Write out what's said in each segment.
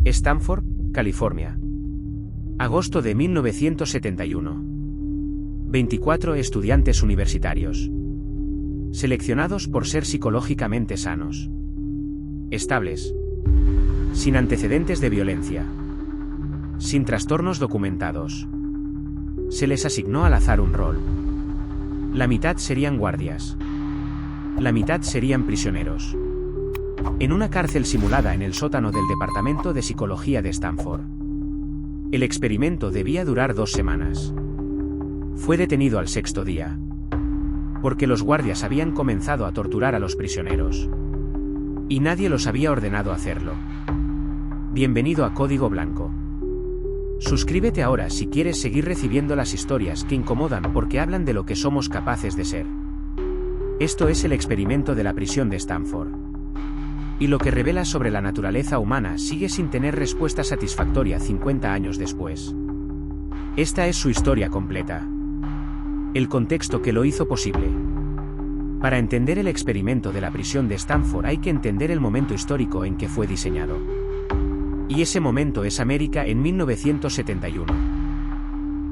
Stanford, California. Agosto de 1971. 24 estudiantes universitarios. Seleccionados por ser psicológicamente sanos. Estables. Sin antecedentes de violencia. Sin trastornos documentados. Se les asignó al azar un rol. La mitad serían guardias. La mitad serían prisioneros. En una cárcel simulada en el sótano del Departamento de Psicología de Stanford. El experimento debía durar 2 semanas. Fue detenido al 6º día. Porque los guardias habían comenzado a torturar a los prisioneros. Y nadie los había ordenado hacerlo. Bienvenido a Código Blanco. Suscríbete ahora si quieres seguir recibiendo las historias que incomodan porque hablan de lo que somos capaces de ser. Esto es el experimento de la prisión de Stanford. Y lo que revela sobre la naturaleza humana sigue sin tener respuesta satisfactoria 50 años después. Esta es su historia completa. El contexto que lo hizo posible. Para entender el experimento de la prisión de Stanford hay que entender el momento histórico en que fue diseñado. Y ese momento es América en 1971.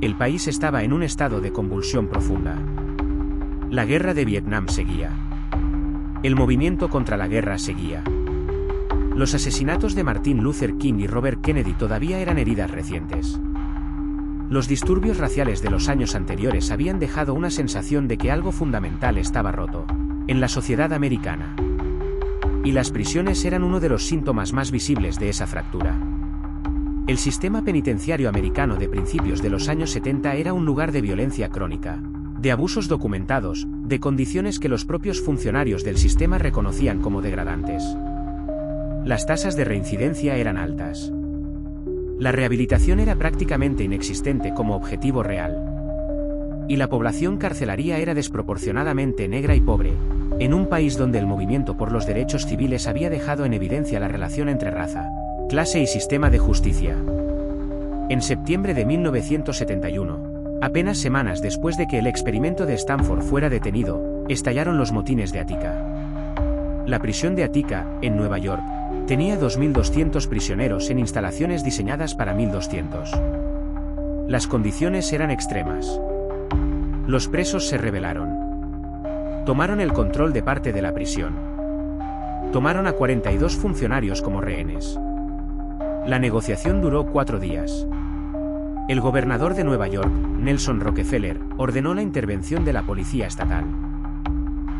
El país estaba en un estado de convulsión profunda. La guerra de Vietnam seguía. El movimiento contra la guerra seguía. Los asesinatos de Martin Luther King y Robert Kennedy todavía eran heridas recientes. Los disturbios raciales de los años anteriores habían dejado una sensación de que algo fundamental estaba roto en la sociedad americana. Y las prisiones eran uno de los síntomas más visibles de esa fractura. El sistema penitenciario americano de principios de los años 70 era un lugar de violencia crónica, de abusos documentados, de condiciones que los propios funcionarios del sistema reconocían como degradantes. Las tasas de reincidencia eran altas. La rehabilitación era prácticamente inexistente como objetivo real. Y la población carcelaria era desproporcionadamente negra y pobre, en un país donde el movimiento por los derechos civiles había dejado en evidencia la relación entre raza, clase y sistema de justicia. En septiembre de 1971, apenas semanas después de que el experimento de Stanford fuera detenido, estallaron los motines de Attica. La prisión de Attica, en Nueva York, tenía 2.200 prisioneros en instalaciones diseñadas para 1.200. Las condiciones eran extremas. Los presos se rebelaron. Tomaron el control de parte de la prisión. Tomaron a 42 funcionarios como rehenes. La negociación duró 4 días. El gobernador de Nueva York, Nelson Rockefeller, ordenó la intervención de la policía estatal.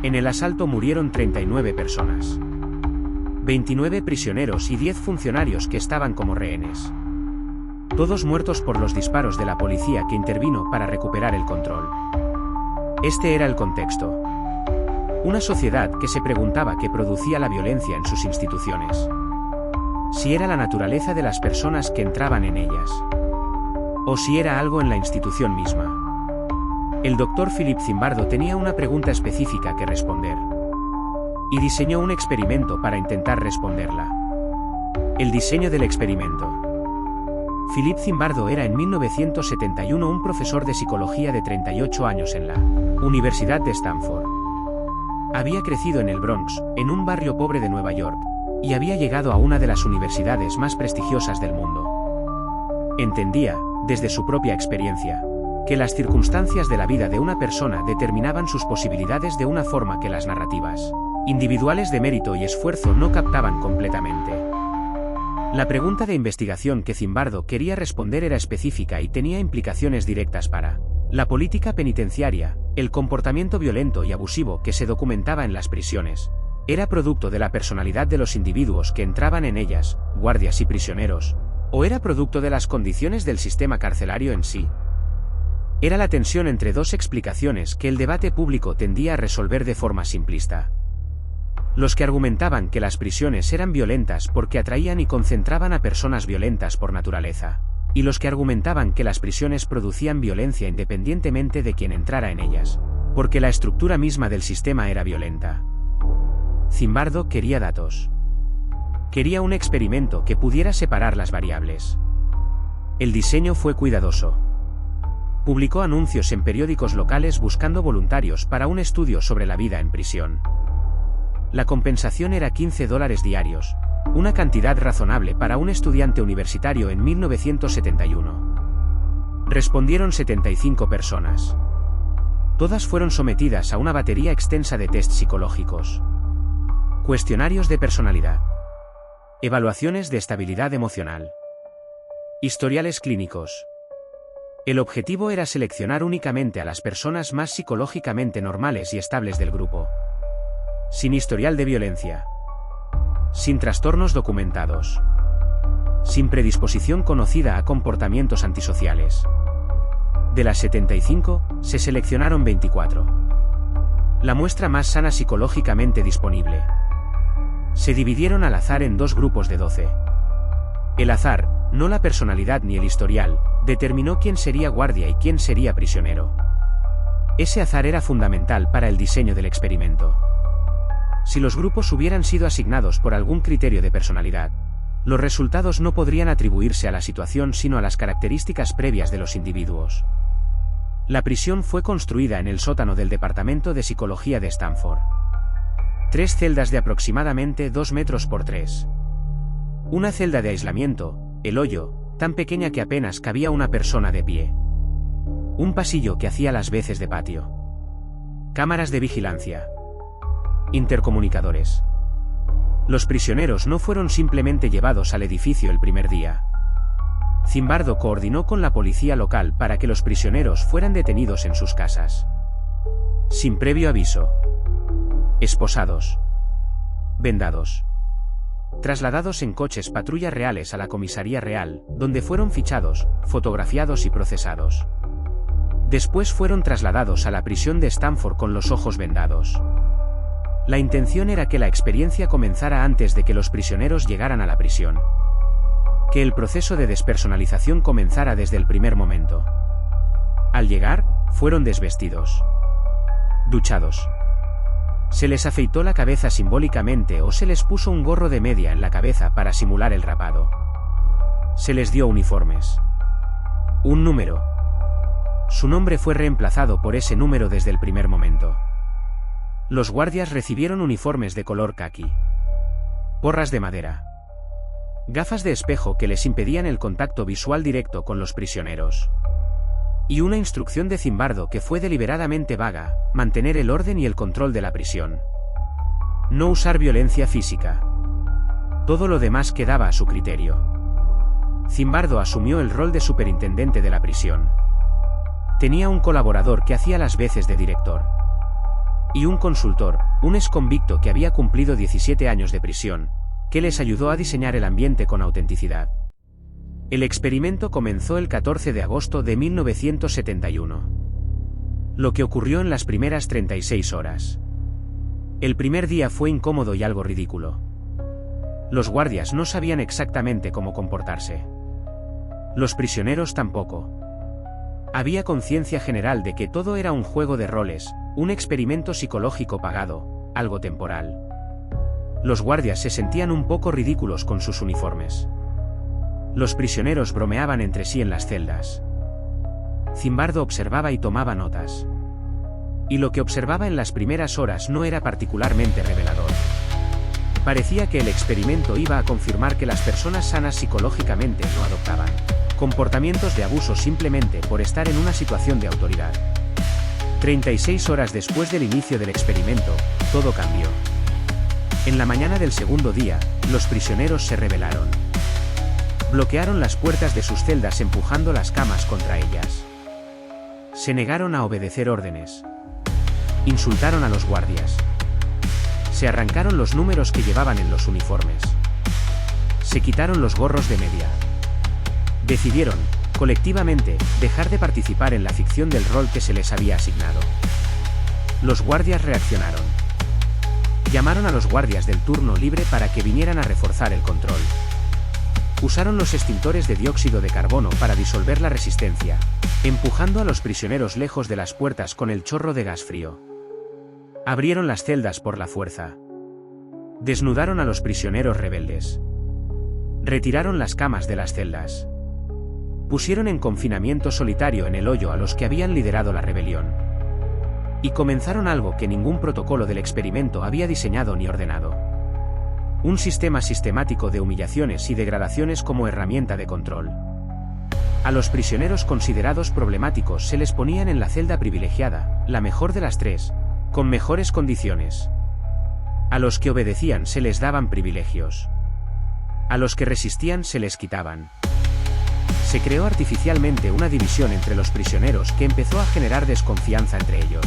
En el asalto murieron 39 personas. 29 prisioneros y 10 funcionarios que estaban como rehenes. Todos muertos por los disparos de la policía que intervino para recuperar el control. Este era el contexto. Una sociedad que se preguntaba qué producía la violencia en sus instituciones. Si era la naturaleza de las personas que entraban en ellas. O si era algo en la institución misma. El doctor Philip Zimbardo tenía una pregunta específica que responder. Y diseñó un experimento para intentar responderla. El diseño del experimento. Philip Zimbardo era en 1971 un profesor de psicología de 38 años en la Universidad de Stanford. Había crecido en el Bronx, en un barrio pobre de Nueva York, y había llegado a una de las universidades más prestigiosas del mundo. Entendía, desde su propia experiencia, que las circunstancias de la vida de una persona determinaban sus posibilidades de una forma que las narrativas individuales de mérito y esfuerzo no captaban completamente. La pregunta de investigación que Zimbardo quería responder era específica y tenía implicaciones directas para la política penitenciaria. El comportamiento violento y abusivo que se documentaba en las prisiones era producto de la personalidad de los individuos que entraban en ellas, guardias y prisioneros, o era producto de las condiciones del sistema carcelario en sí. Era la tensión entre dos explicaciones que el debate público tendía a resolver de forma simplista. Los que argumentaban que las prisiones eran violentas porque atraían y concentraban a personas violentas por naturaleza, y los que argumentaban que las prisiones producían violencia independientemente de quien entrara en ellas, porque la estructura misma del sistema era violenta. Zimbardo quería datos. Quería un experimento que pudiera separar las variables. El diseño fue cuidadoso. Publicó anuncios en periódicos locales buscando voluntarios para un estudio sobre la vida en prisión. La compensación era $15 diarios, una cantidad razonable para un estudiante universitario en 1971. Respondieron 75 personas. Todas fueron sometidas a una batería extensa de tests psicológicos, cuestionarios de personalidad, evaluaciones de estabilidad emocional, historiales clínicos. El objetivo era seleccionar únicamente a las personas más psicológicamente normales y estables del grupo, sin historial de violencia, sin trastornos documentados, sin predisposición conocida a comportamientos antisociales. De las 75, se seleccionaron 24. La muestra más sana psicológicamente disponible. Se dividieron al azar en dos grupos de 12. El azar, no la personalidad ni el historial, determinó quién sería guardia y quién sería prisionero. Ese azar era fundamental para el diseño del experimento. Si los grupos hubieran sido asignados por algún criterio de personalidad, los resultados no podrían atribuirse a la situación sino a las características previas de los individuos. La prisión fue construida en el sótano del Departamento de Psicología de Stanford. 3 celdas de aproximadamente 2 metros por 3. Una celda de aislamiento, el hoyo, tan pequeña que apenas cabía una persona de pie. Un pasillo que hacía las veces de patio. Cámaras de vigilancia. Intercomunicadores. Los prisioneros no fueron simplemente llevados al edificio el primer día. Zimbardo coordinó con la policía local para que los prisioneros fueran detenidos en sus casas, sin previo aviso. Esposados. Vendados. Trasladados en coches patrulla reales a la comisaría real, donde fueron fichados, fotografiados y procesados. Después fueron trasladados a la prisión de Stanford con los ojos vendados. La intención era que la experiencia comenzara antes de que los prisioneros llegaran a la prisión. Que el proceso de despersonalización comenzara desde el primer momento. Al llegar, fueron desvestidos. Duchados. Se les afeitó la cabeza simbólicamente o se les puso un gorro de media en la cabeza para simular el rapado. Se les dio uniformes. Un número. Su nombre fue reemplazado por ese número desde el primer momento. Los guardias recibieron uniformes de color caqui. Porras de madera. Gafas de espejo que les impedían el contacto visual directo con los prisioneros. Y una instrucción de Zimbardo que fue deliberadamente vaga: mantener el orden y el control de la prisión. No usar violencia física. Todo lo demás quedaba a su criterio. Zimbardo asumió el rol de superintendente de la prisión. Tenía un colaborador que hacía las veces de director. Y un consultor, un exconvicto que había cumplido 17 años de prisión, que les ayudó a diseñar el ambiente con autenticidad. El experimento comenzó el 14 de agosto de 1971. Lo que ocurrió en las primeras 36 horas. El primer día fue incómodo y algo ridículo. Los guardias no sabían exactamente cómo comportarse. Los prisioneros tampoco. Había conciencia general de que todo era un juego de roles, un experimento psicológico pagado, algo temporal. Los guardias se sentían un poco ridículos con sus uniformes. Los prisioneros bromeaban entre sí en las celdas. Zimbardo observaba y tomaba notas. Y lo que observaba en las primeras horas no era particularmente revelador. Parecía que el experimento iba a confirmar que las personas sanas psicológicamente no adoptaban comportamientos de abuso simplemente por estar en una situación de autoridad. 36 horas después del inicio del experimento, todo cambió. En la mañana del segundo día, los prisioneros se rebelaron. Bloquearon las puertas de sus celdas empujando las camas contra ellas. Se negaron a obedecer órdenes. Insultaron a los guardias. Se arrancaron los números que llevaban en los uniformes. Se quitaron los gorros de media. Decidieron, colectivamente, dejar de participar en la ficción del rol que se les había asignado. Los guardias reaccionaron. Llamaron a los guardias del turno libre para que vinieran a reforzar el control. Usaron los extintores de dióxido de carbono para disolver la resistencia, empujando a los prisioneros lejos de las puertas con el chorro de gas frío. Abrieron las celdas por la fuerza. Desnudaron a los prisioneros rebeldes. Retiraron las camas de las celdas. Pusieron en confinamiento solitario en el hoyo a los que habían liderado la rebelión. Y comenzaron algo que ningún protocolo del experimento había diseñado ni ordenado. Un sistema sistemático de humillaciones y degradaciones como herramienta de control. A los prisioneros considerados problemáticos se les ponían en la celda privilegiada, la mejor de las tres, con mejores condiciones. A los que obedecían se les daban privilegios. A los que resistían se les quitaban. Se creó artificialmente una división entre los prisioneros que empezó a generar desconfianza entre ellos.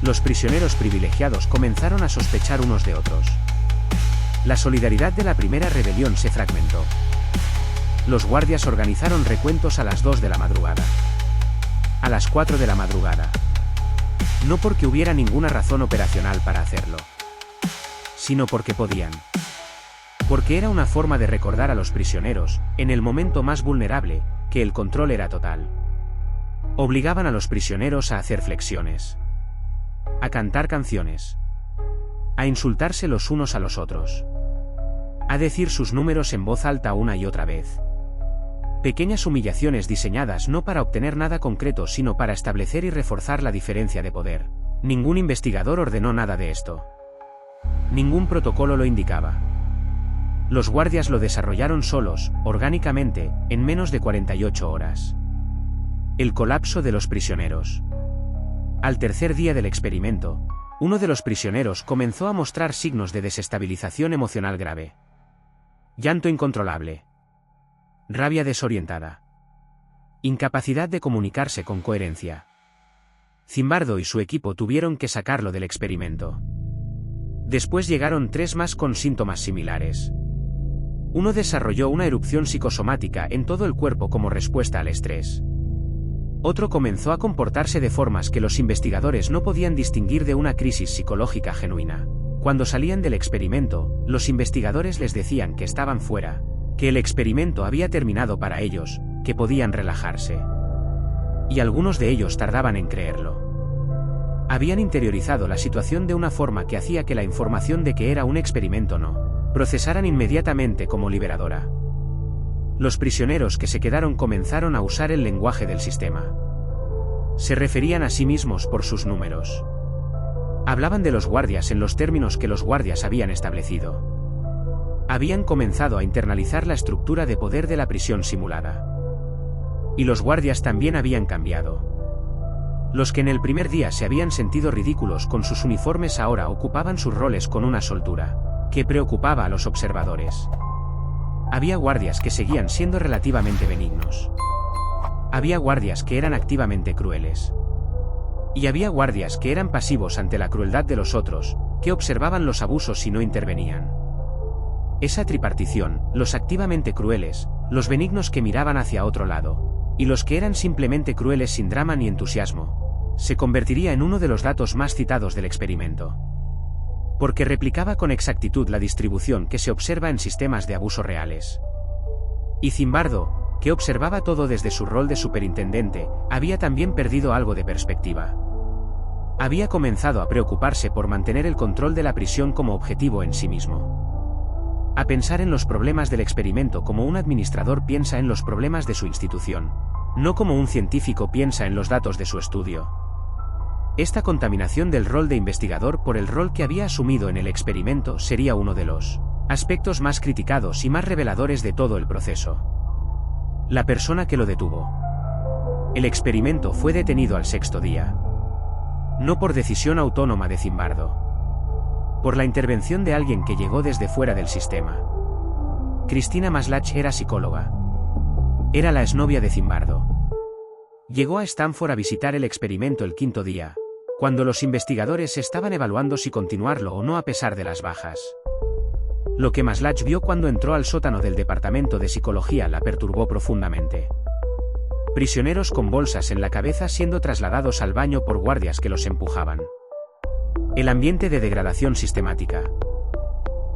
Los prisioneros privilegiados comenzaron a sospechar unos de otros. La solidaridad de la primera rebelión se fragmentó. Los guardias organizaron recuentos a las 2 de la madrugada. A las 4 de la madrugada. No porque hubiera ninguna razón operacional para hacerlo, sino porque podían. Porque era una forma de recordar a los prisioneros, en el momento más vulnerable, que el control era total. Obligaban a los prisioneros a hacer flexiones, a cantar canciones, a insultarse los unos a los otros, a decir sus números en voz alta una y otra vez. Pequeñas humillaciones diseñadas no para obtener nada concreto sino para establecer y reforzar la diferencia de poder. Ningún investigador ordenó nada de esto. Ningún protocolo lo indicaba. Los guardias lo desarrollaron solos, orgánicamente, en menos de 48 horas. El colapso de los prisioneros. Al tercer día del experimento, uno de los prisioneros comenzó a mostrar signos de desestabilización emocional grave. Llanto incontrolable. Rabia desorientada. Incapacidad de comunicarse con coherencia. Zimbardo y su equipo tuvieron que sacarlo del experimento. Después llegaron 3 más con síntomas similares. Uno desarrolló una erupción psicosomática en todo el cuerpo como respuesta al estrés. Otro comenzó a comportarse de formas que los investigadores no podían distinguir de una crisis psicológica genuina. Cuando salían del experimento, los investigadores les decían que estaban fuera, que el experimento había terminado para ellos, que podían relajarse. Y algunos de ellos tardaban en creerlo. Habían interiorizado la situación de una forma que hacía que la información de que era un experimento no procesaran inmediatamente como liberadora. Los prisioneros que se quedaron comenzaron a usar el lenguaje del sistema. Se referían a sí mismos por sus números. Hablaban de los guardias en los términos que los guardias habían establecido. Habían comenzado a internalizar la estructura de poder de la prisión simulada. Y los guardias también habían cambiado. Los que en el primer día se habían sentido ridículos con sus uniformes ahora ocupaban sus roles con una soltura que preocupaba a los observadores. Había guardias que seguían siendo relativamente benignos. Había guardias que eran activamente crueles. Y había guardias que eran pasivos ante la crueldad de los otros, que observaban los abusos y no intervenían. Esa tripartición, los activamente crueles, los benignos que miraban hacia otro lado, y los que eran simplemente crueles sin drama ni entusiasmo, se convertiría en uno de los datos más citados del experimento. Porque replicaba con exactitud la distribución que se observa en sistemas de abuso reales. Y Zimbardo, que observaba todo desde su rol de superintendente, había también perdido algo de perspectiva. Había comenzado a preocuparse por mantener el control de la prisión como objetivo en sí mismo. A pensar en los problemas del experimento como un administrador piensa en los problemas de su institución, no como un científico piensa en los datos de su estudio. Esta contaminación del rol de investigador por el rol que había asumido en el experimento sería uno de los aspectos más criticados y más reveladores de todo el proceso. La persona que lo detuvo. El experimento fue detenido al 6º día. No por decisión autónoma de Zimbardo. Por la intervención de alguien que llegó desde fuera del sistema. Cristina Maslach era psicóloga. Era la exnovia de Zimbardo. Llegó a Stanford a visitar el experimento el 5º día, cuando los investigadores estaban evaluando si continuarlo o no a pesar de las bajas. Lo que Maslach vio cuando entró al sótano del departamento de psicología la perturbó profundamente. Prisioneros con bolsas en la cabeza siendo trasladados al baño por guardias que los empujaban. El ambiente de degradación sistemática.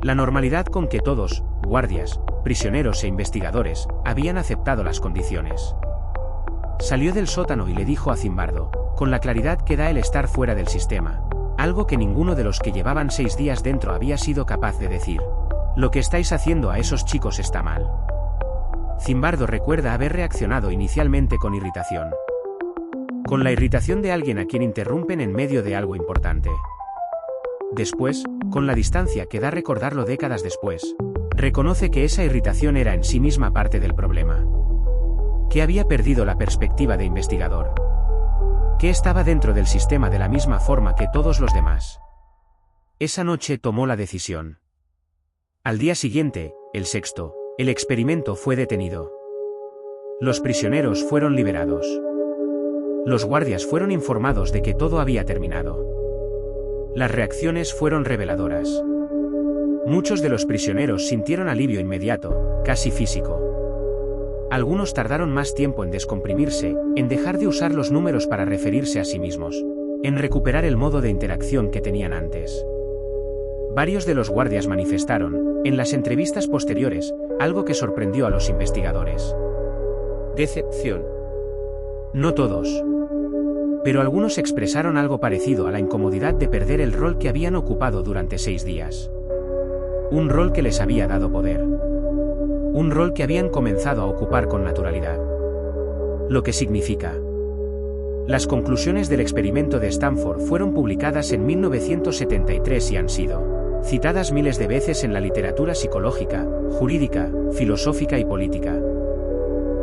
La normalidad con que todos, guardias, prisioneros e investigadores, habían aceptado las condiciones. Salió del sótano y le dijo a Zimbardo, con la claridad que da el estar fuera del sistema, algo que ninguno de los que llevaban 6 días dentro había sido capaz de decir. Lo que estáis haciendo a esos chicos está mal. Zimbardo recuerda haber reaccionado inicialmente con irritación. Con la irritación de alguien a quien interrumpen en medio de algo importante. Después, con la distancia que da recordarlo décadas después, reconoce que esa irritación era en sí misma parte del problema. Que había perdido la perspectiva de investigador. Que estaba dentro del sistema de la misma forma que todos los demás. Esa noche tomó la decisión. Al día siguiente, el sexto, el experimento fue detenido. Los prisioneros fueron liberados. Los guardias fueron informados de que todo había terminado. Las reacciones fueron reveladoras. Muchos de los prisioneros sintieron alivio inmediato, casi físico. Algunos tardaron más tiempo en descomprimirse, en dejar de usar los números para referirse a sí mismos, en recuperar el modo de interacción que tenían antes. Varios de los guardias manifestaron, en las entrevistas posteriores, algo que sorprendió a los investigadores. Decepción. No todos. Pero algunos expresaron algo parecido a la incomodidad de perder el rol que habían ocupado durante 6 días. Un rol que les había dado poder. Un rol que habían comenzado a ocupar con naturalidad. Lo que significa. Las conclusiones del experimento de Stanford fueron publicadas en 1973 y han sido citadas miles de veces en la literatura psicológica, jurídica, filosófica y política.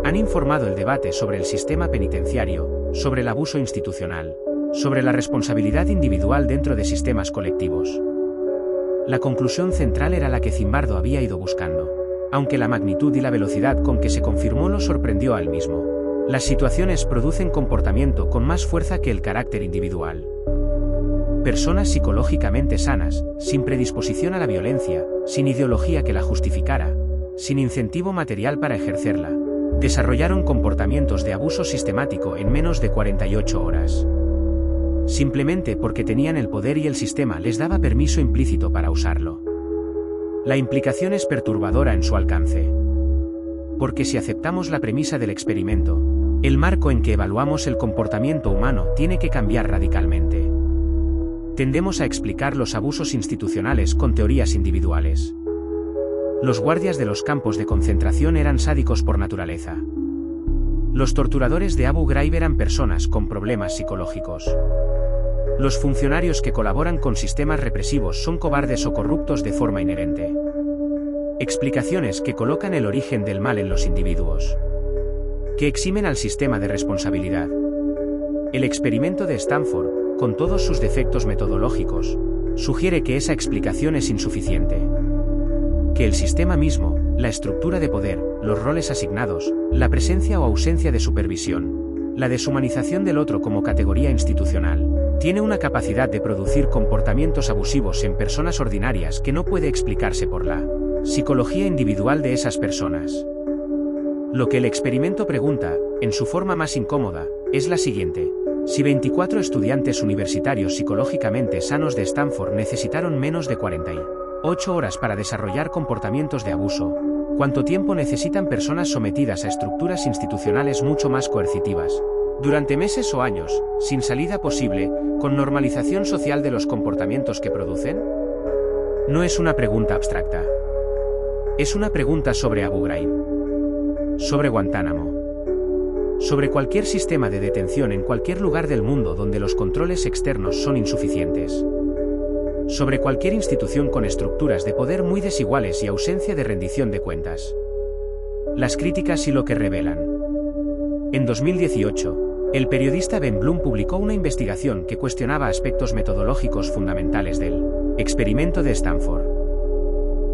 Han informado el debate sobre el sistema penitenciario, sobre el abuso institucional, sobre la responsabilidad individual dentro de sistemas colectivos. La conclusión central era la que Zimbardo había ido buscando, aunque la magnitud y la velocidad con que se confirmó lo sorprendió a él mismo. Las situaciones producen comportamiento con más fuerza que el carácter individual. Personas psicológicamente sanas, sin predisposición a la violencia, sin ideología que la justificara, sin incentivo material para ejercerla, desarrollaron comportamientos de abuso sistemático en menos de 48 horas. Simplemente porque tenían el poder y el sistema les daba permiso implícito para usarlo. La implicación es perturbadora en su alcance. Porque si aceptamos la premisa del experimento, el marco en que evaluamos el comportamiento humano tiene que cambiar radicalmente. Tendemos a explicar los abusos institucionales con teorías individuales. Los guardias de los campos de concentración eran sádicos por naturaleza. Los torturadores de Abu Ghraib eran personas con problemas psicológicos. Los funcionarios que colaboran con sistemas represivos son cobardes o corruptos de forma inherente. Explicaciones que colocan el origen del mal en los individuos. Que eximen al sistema de responsabilidad. El experimento de Stanford, con todos sus defectos metodológicos, sugiere que esa explicación es insuficiente. Que el sistema mismo, la estructura de poder, los roles asignados, la presencia o ausencia de supervisión, la deshumanización del otro como categoría institucional, tiene una capacidad de producir comportamientos abusivos en personas ordinarias que no puede explicarse por la psicología individual de esas personas. Lo que el experimento pregunta, en su forma más incómoda, es la siguiente. Si 24 estudiantes universitarios psicológicamente sanos de Stanford necesitaron menos de 48 horas para desarrollar comportamientos de abuso, ¿cuánto tiempo necesitan personas sometidas a estructuras institucionales mucho más coercitivas, durante meses o años, sin salida posible, con normalización social de los comportamientos que producen? No es una pregunta abstracta. Es una pregunta sobre Abu Ghraib, sobre Guantánamo, sobre cualquier sistema de detención en cualquier lugar del mundo donde los controles externos son insuficientes, sobre cualquier institución con estructuras de poder muy desiguales y ausencia de rendición de cuentas. Las críticas y lo que revelan. En 2018, el periodista Ben Bloom publicó una investigación que cuestionaba aspectos metodológicos fundamentales del experimento de Stanford.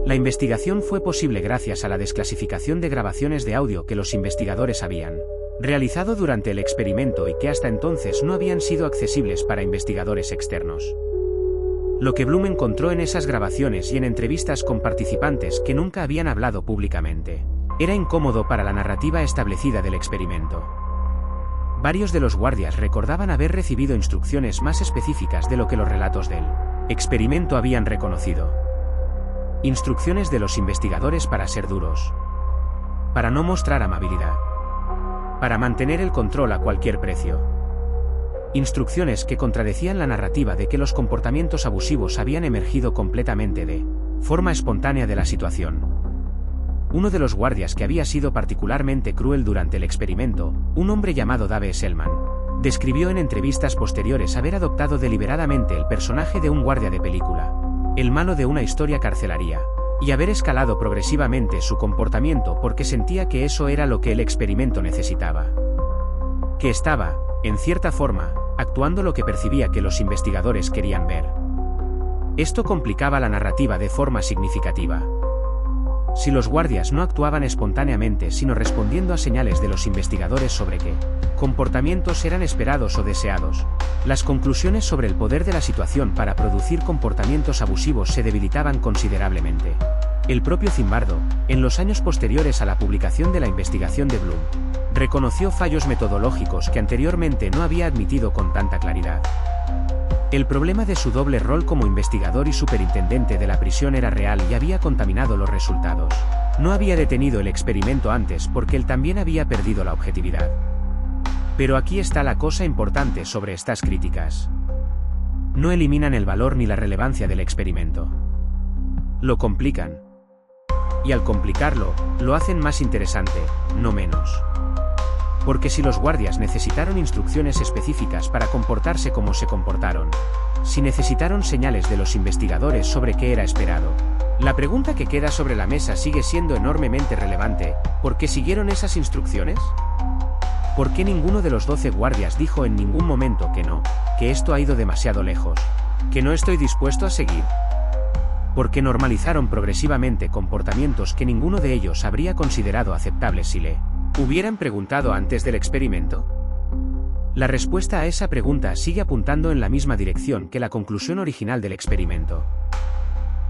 La investigación fue posible gracias a la desclasificación de grabaciones de audio que los investigadores habían realizado durante el experimento y que hasta entonces no habían sido accesibles para investigadores externos. Lo que Bloom encontró en esas grabaciones y en entrevistas con participantes que nunca habían hablado públicamente era incómodo para la narrativa establecida del experimento. Varios de los guardias recordaban haber recibido instrucciones más específicas de lo que los relatos del experimento habían reconocido. Instrucciones de los investigadores para ser duros, para no mostrar amabilidad, para mantener el control a cualquier precio. Instrucciones que contradecían la narrativa de que los comportamientos abusivos habían emergido completamente de forma espontánea de la situación. Uno de los guardias que había sido particularmente cruel durante el experimento, un hombre llamado Dave Selman, Describió en entrevistas posteriores haber adoptado deliberadamente el personaje de un guardia de película, el malo de una historia carcelaria, y haber escalado progresivamente su comportamiento porque sentía que eso era lo que el experimento necesitaba. Que estaba, en cierta forma, actuando lo que percibía que los investigadores querían ver. Esto complicaba la narrativa de forma significativa. Si los guardias no actuaban espontáneamente sino respondiendo a señales de los investigadores sobre qué comportamientos eran esperados o deseados, las conclusiones sobre el poder de la situación para producir comportamientos abusivos se debilitaban considerablemente. El propio Zimbardo, en los años posteriores a la publicación de la investigación de Bloom, reconoció fallos metodológicos que anteriormente no había admitido con tanta claridad. El problema de su doble rol como investigador y superintendente de la prisión era real y había contaminado los resultados. No había detenido el experimento antes porque él también había perdido la objetividad. Pero aquí está la cosa importante sobre estas críticas. No eliminan el valor ni la relevancia del experimento. Lo complican. Y al complicarlo, lo hacen más interesante, no menos. Porque si los guardias necesitaron instrucciones específicas para comportarse como se comportaron, si necesitaron señales de los investigadores sobre qué era esperado, la pregunta que queda sobre la mesa sigue siendo enormemente relevante: ¿por qué siguieron esas instrucciones? ¿Por qué ninguno de los 12 guardias dijo en ningún momento que no, que esto ha ido demasiado lejos, que no estoy dispuesto a seguir? ¿Por qué normalizaron progresivamente comportamientos que ninguno de ellos habría considerado aceptables si le hubieran preguntado antes del experimento? La respuesta a esa pregunta sigue apuntando en la misma dirección que la conclusión original del experimento.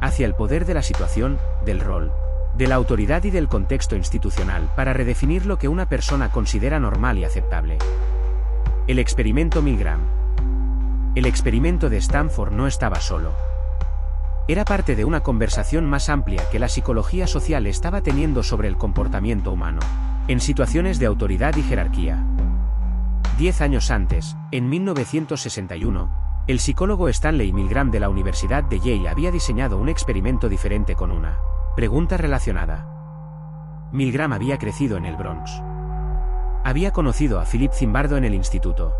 Hacia el poder de la situación, del rol, de la autoridad y del contexto institucional para redefinir lo que una persona considera normal y aceptable. El experimento Milgram. El experimento de Stanford no estaba solo. Era parte de una conversación más amplia que la psicología social estaba teniendo sobre el comportamiento humano en situaciones de autoridad y jerarquía. 10 años antes, en 1961, el psicólogo Stanley Milgram de la Universidad de Yale había diseñado un experimento diferente con una pregunta relacionada. Milgram había crecido en el Bronx. Había conocido a Philip Zimbardo en el instituto.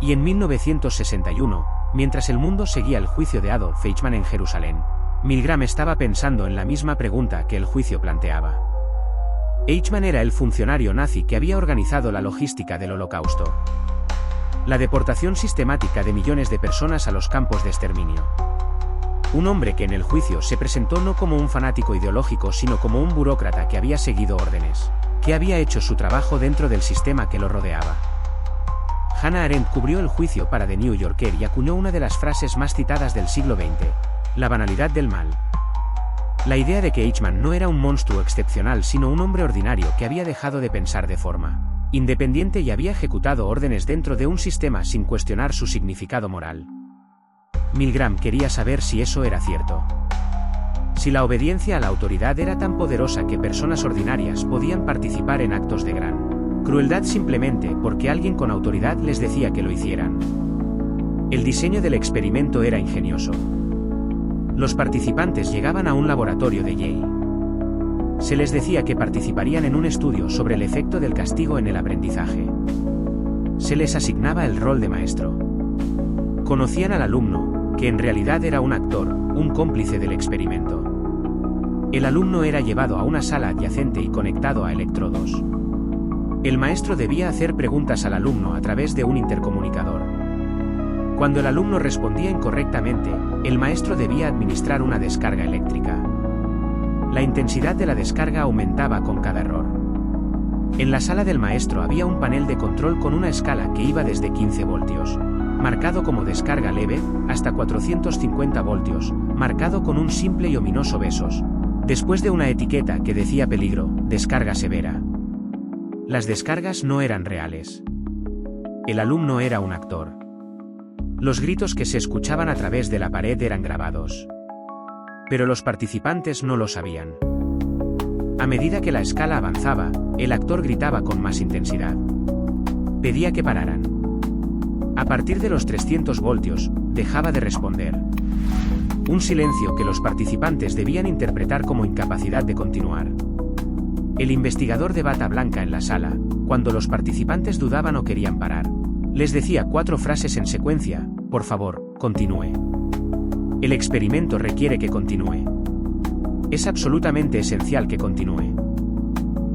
Y en 1961, mientras el mundo seguía el juicio de Adolf Eichmann en Jerusalén, Milgram estaba pensando en la misma pregunta que el juicio planteaba. Eichmann era el funcionario nazi que había organizado la logística del Holocausto. La deportación sistemática de millones de personas a los campos de exterminio. Un hombre que en el juicio se presentó no como un fanático ideológico sino como un burócrata que había seguido órdenes, que había hecho su trabajo dentro del sistema que lo rodeaba. Hannah Arendt cubrió el juicio para The New Yorker y acuñó una de las frases más citadas del siglo XX: la banalidad del mal. La idea de que Eichmann no era un monstruo excepcional sino un hombre ordinario que había dejado de pensar de forma independiente y había ejecutado órdenes dentro de un sistema sin cuestionar su significado moral. Milgram quería saber si eso era cierto. Si la obediencia a la autoridad era tan poderosa que personas ordinarias podían participar en actos de gran crueldad simplemente porque alguien con autoridad les decía que lo hicieran. El diseño del experimento era ingenioso. Los participantes llegaban a un laboratorio de Yale. Se les decía que participarían en un estudio sobre el efecto del castigo en el aprendizaje. Se les asignaba el rol de maestro. Conocían al alumno, que en realidad era un actor, un cómplice del experimento. El alumno era llevado a una sala adyacente y conectado a electrodos. El maestro debía hacer preguntas al alumno a través de un intercomunicador. Cuando el alumno respondía incorrectamente, el maestro debía administrar una descarga eléctrica. La intensidad de la descarga aumentaba con cada error. En la sala del maestro había un panel de control con una escala que iba desde 15 voltios, marcado como descarga leve, hasta 450 voltios, marcado con un simple y ominoso besos, después de una etiqueta que decía peligro, descarga severa. Las descargas no eran reales. El alumno era un actor. Los gritos que se escuchaban a través de la pared eran grabados. Pero los participantes no lo sabían. A medida que la escala avanzaba, el actor gritaba con más intensidad. Pedía que pararan. A partir de los 300 voltios, dejaba de responder. Un silencio que los participantes debían interpretar como incapacidad de continuar. El investigador de bata blanca en la sala, cuando los participantes dudaban o querían parar, Les decía 4 frases en secuencia: por favor, continúe. El experimento requiere que continúe. Es absolutamente esencial que continúe.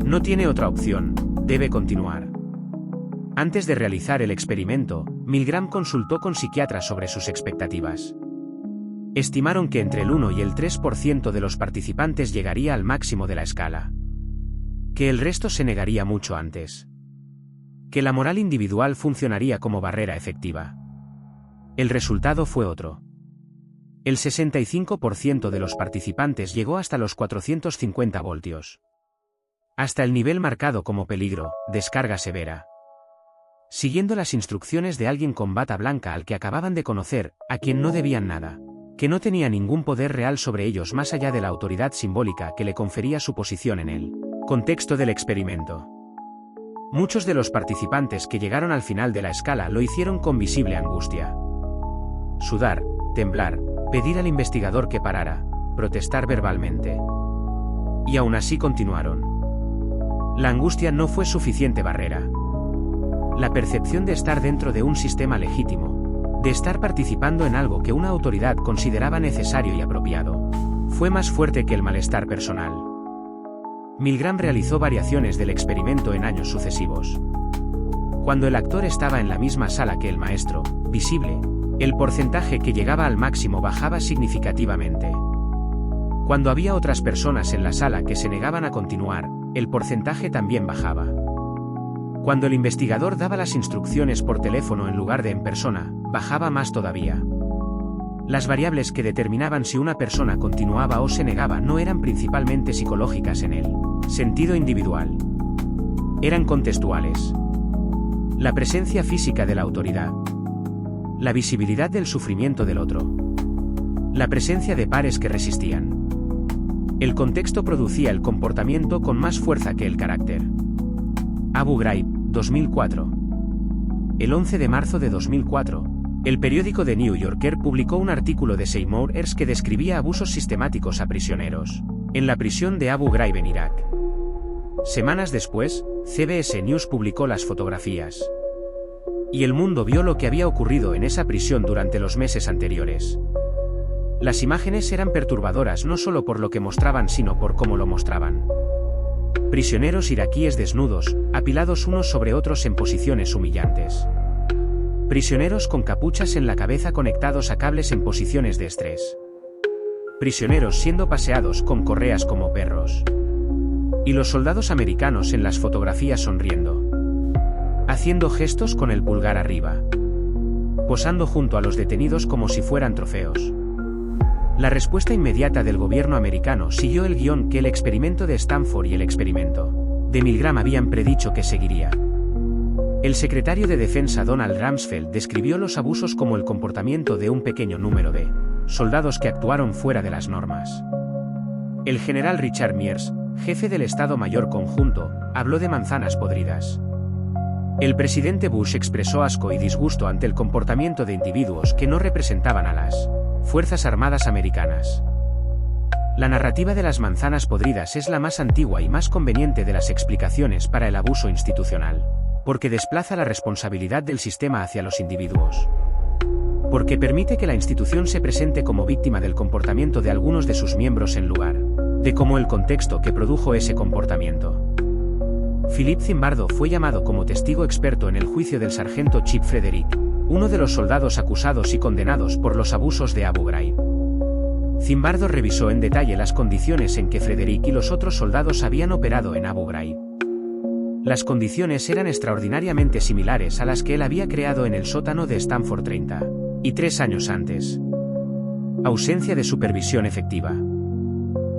No tiene otra opción, debe continuar. Antes de realizar el experimento, Milgram consultó con psiquiatras sobre sus expectativas. Estimaron que entre el 1 y el 3% de los participantes llegaría al máximo de la escala. Que el resto se negaría mucho antes. Que la moral individual funcionaría como barrera efectiva. El resultado fue otro. El 65% de los participantes llegó hasta los 450 voltios. Hasta el nivel marcado como peligro, descarga severa. Siguiendo las instrucciones de alguien con bata blanca al que acababan de conocer, a quien no debían nada, que no tenía ningún poder real sobre ellos más allá de la autoridad simbólica que le confería su posición en el contexto del experimento. Muchos de los participantes que llegaron al final de la escala lo hicieron con visible angustia. Sudar, temblar, pedir al investigador que parara, protestar verbalmente. Y aún así continuaron. La angustia no fue suficiente barrera. La percepción de estar dentro de un sistema legítimo, de estar participando en algo que una autoridad consideraba necesario y apropiado, fue más fuerte que el malestar personal. Milgram realizó variaciones del experimento en años sucesivos. Cuando el actor estaba en la misma sala que el maestro, visible, el porcentaje que llegaba al máximo bajaba significativamente. Cuando había otras personas en la sala que se negaban a continuar, el porcentaje también bajaba. Cuando el investigador daba las instrucciones por teléfono en lugar de en persona, bajaba más todavía. Las variables que determinaban si una persona continuaba o se negaba no eran principalmente psicológicas en el sentido individual. Eran contextuales. La presencia física de la autoridad. La visibilidad del sufrimiento del otro. La presencia de pares que resistían. El contexto producía el comportamiento con más fuerza que el carácter. Abu Ghraib, 2004. El 11 de marzo de 2004, el periódico The New Yorker publicó un artículo de Seymour Hersh que describía abusos sistemáticos a prisioneros en la prisión de Abu Ghraib en Irak. Semanas después, CBS News publicó las fotografías. Y el mundo vio lo que había ocurrido en esa prisión durante los meses anteriores. Las imágenes eran perturbadoras no solo por lo que mostraban sino por cómo lo mostraban. Prisioneros iraquíes desnudos, apilados unos sobre otros en posiciones humillantes. Prisioneros con capuchas en la cabeza conectados a cables en posiciones de estrés. Prisioneros siendo paseados con correas como perros. Y los soldados americanos en las fotografías sonriendo. Haciendo gestos con el pulgar arriba. Posando junto a los detenidos como si fueran trofeos. La respuesta inmediata del gobierno americano siguió el guión que el experimento de Stanford y el experimento de Milgram habían predicho que seguiría. El secretario de Defensa Donald Rumsfeld describió los abusos como el comportamiento de un pequeño número de soldados que actuaron fuera de las normas. El general Richard Mears, jefe del Estado Mayor Conjunto, habló de manzanas podridas. El presidente Bush expresó asco y disgusto ante el comportamiento de individuos que no representaban a las Fuerzas Armadas americanas. La narrativa de las manzanas podridas es la más antigua y más conveniente de las explicaciones para el abuso institucional, porque desplaza la responsabilidad del sistema hacia los individuos. Porque permite que la institución se presente como víctima del comportamiento de algunos de sus miembros en lugar de como el contexto que produjo ese comportamiento. Philip Zimbardo fue llamado como testigo experto en el juicio del sargento Chip Frederick, uno de los soldados acusados y condenados por los abusos de Abu Ghraib. Zimbardo revisó en detalle las condiciones en que Frederick y los otros soldados habían operado en Abu Ghraib. Las condiciones eran extraordinariamente similares a las que él había creado en el sótano de Stanford 33 años antes. Ausencia de supervisión efectiva.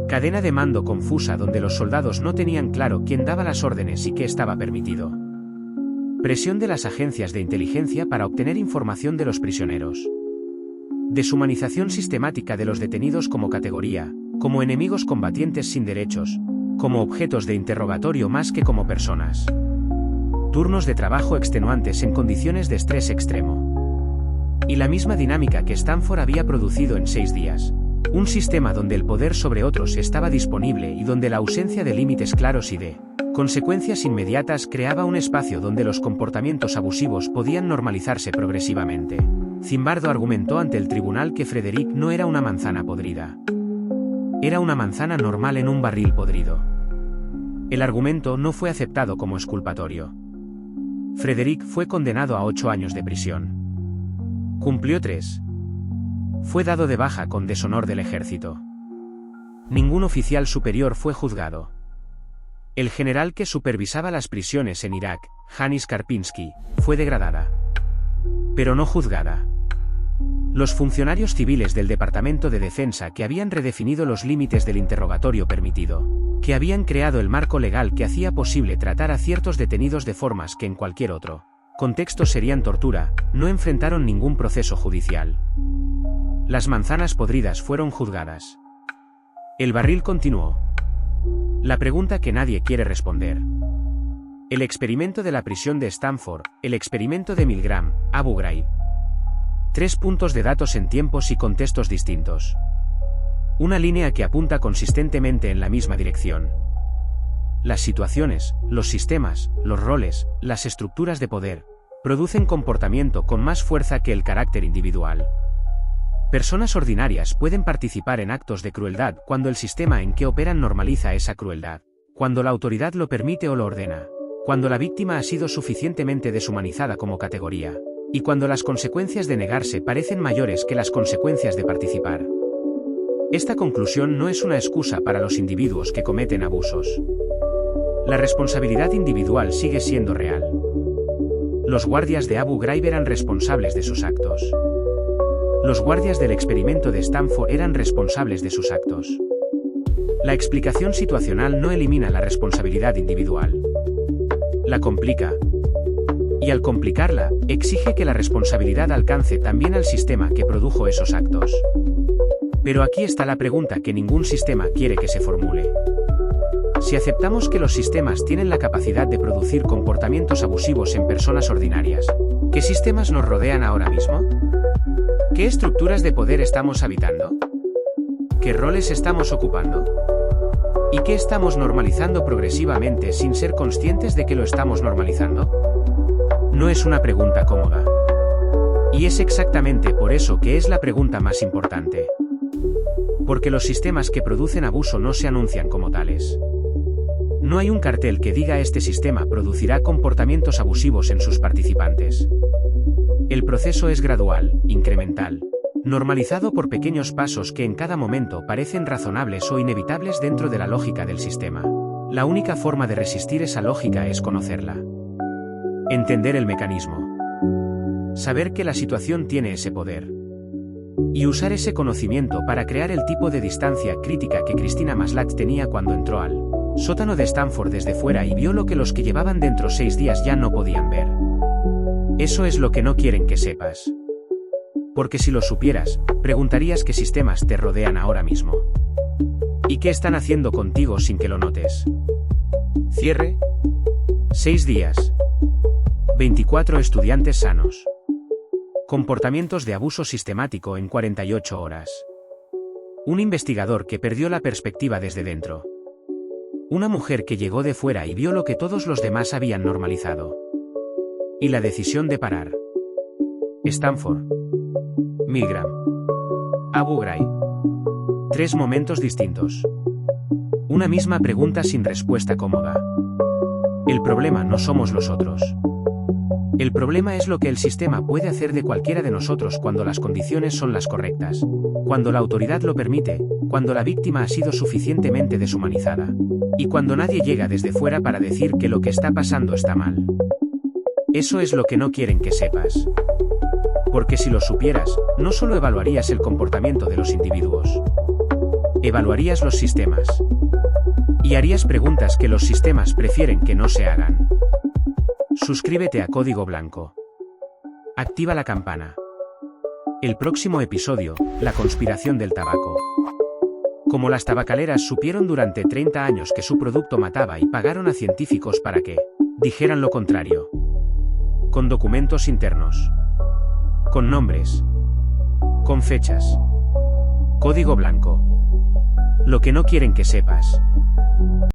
Cadena de mando confusa donde los soldados no tenían claro quién daba las órdenes y qué estaba permitido. Presión de las agencias de inteligencia para obtener información de los prisioneros. Deshumanización sistemática de los detenidos como categoría, como enemigos combatientes sin derechos, como objetos de interrogatorio más que como personas. Turnos de trabajo extenuantes en condiciones de estrés extremo. Y la misma dinámica que Stanford había producido en 6 días, Un sistema donde el poder sobre otros estaba disponible y donde la ausencia de límites claros y de consecuencias inmediatas creaba un espacio donde los comportamientos abusivos podían normalizarse progresivamente. Zimbardo argumentó ante el tribunal que Frederick no era una manzana podrida. Era una manzana normal en un barril podrido. El argumento no fue aceptado como exculpatorio. Frederick fue condenado a 8 años de prisión. Cumplió 3. Fue dado de baja con deshonor del ejército. Ningún oficial superior fue juzgado. El general que supervisaba las prisiones en Irak, Hanis Karpinski, fue degradada. Pero no juzgada. Los funcionarios civiles del Departamento de Defensa que habían redefinido los límites del interrogatorio permitido, que habían creado el marco legal que hacía posible tratar a ciertos detenidos de formas que en cualquier otro contexto serían tortura, no enfrentaron ningún proceso judicial. Las manzanas podridas fueron juzgadas. El barril continuó. La pregunta que nadie quiere responder. El experimento de la prisión de Stanford, el experimento de Milgram, Abu Ghraib. 3 puntos de datos en tiempos y contextos distintos. Una línea que apunta consistentemente en la misma dirección. Las situaciones, los sistemas, los roles, las estructuras de poder, producen comportamiento con más fuerza que el carácter individual. Personas ordinarias pueden participar en actos de crueldad cuando el sistema en que operan normaliza esa crueldad, cuando la autoridad lo permite o lo ordena, cuando la víctima ha sido suficientemente deshumanizada como categoría, y cuando las consecuencias de negarse parecen mayores que las consecuencias de participar. Esta conclusión no es una excusa para los individuos que cometen abusos. La responsabilidad individual sigue siendo real. Los guardias de Abu Ghraib eran responsables de sus actos. Los guardias del experimento de Stanford eran responsables de sus actos. La explicación situacional no elimina la responsabilidad individual. La complica. Y al complicarla, exige que la responsabilidad alcance también al sistema que produjo esos actos. Pero aquí está la pregunta que ningún sistema quiere que se formule. Si aceptamos que los sistemas tienen la capacidad de producir comportamientos abusivos en personas ordinarias, ¿qué sistemas nos rodean ahora mismo? ¿Qué estructuras de poder estamos habitando? ¿Qué roles estamos ocupando? ¿Y qué estamos normalizando progresivamente sin ser conscientes de que lo estamos normalizando? No es una pregunta cómoda. Y es exactamente por eso que es la pregunta más importante. Porque los sistemas que producen abuso no se anuncian como tales. No hay un cartel que diga este sistema producirá comportamientos abusivos en sus participantes. El proceso es gradual, incremental, normalizado por pequeños pasos que en cada momento parecen razonables o inevitables dentro de la lógica del sistema. La única forma de resistir esa lógica es conocerla. Entender el mecanismo. Saber que la situación tiene ese poder. Y usar ese conocimiento para crear el tipo de distancia crítica que Christina Maslach tenía cuando entró al sótano de Stanford desde fuera y vio lo que los que llevaban dentro 6 días ya no podían ver. Eso es lo que no quieren que sepas. Porque si lo supieras, preguntarías qué sistemas te rodean ahora mismo. ¿Y qué están haciendo contigo sin que lo notes? Cierre. 6 días. 24 estudiantes sanos. Comportamientos de abuso sistemático en 48 horas. Un investigador que perdió la perspectiva desde dentro. Una mujer que llegó de fuera y vio lo que todos los demás habían normalizado. Y la decisión de parar. Stanford. Milgram. Abu Ghraib. 3 momentos distintos. Una misma pregunta sin respuesta cómoda. El problema no somos los otros. El problema es lo que el sistema puede hacer de cualquiera de nosotros cuando las condiciones son las correctas, cuando la autoridad lo permite, cuando la víctima ha sido suficientemente deshumanizada, y cuando nadie llega desde fuera para decir que lo que está pasando está mal. Eso es lo que no quieren que sepas. Porque si lo supieras, no solo evaluarías el comportamiento de los individuos, evaluarías los sistemas. Y harías preguntas que los sistemas prefieren que no se hagan. Suscríbete a Código Blanco. Activa la campana. El próximo episodio, la conspiración del tabaco. Como las tabacaleras supieron durante 30 años que su producto mataba y pagaron a científicos para que dijeran lo contrario. Con documentos internos. Con nombres. Con fechas. Código blanco. Lo que no quieren que sepas.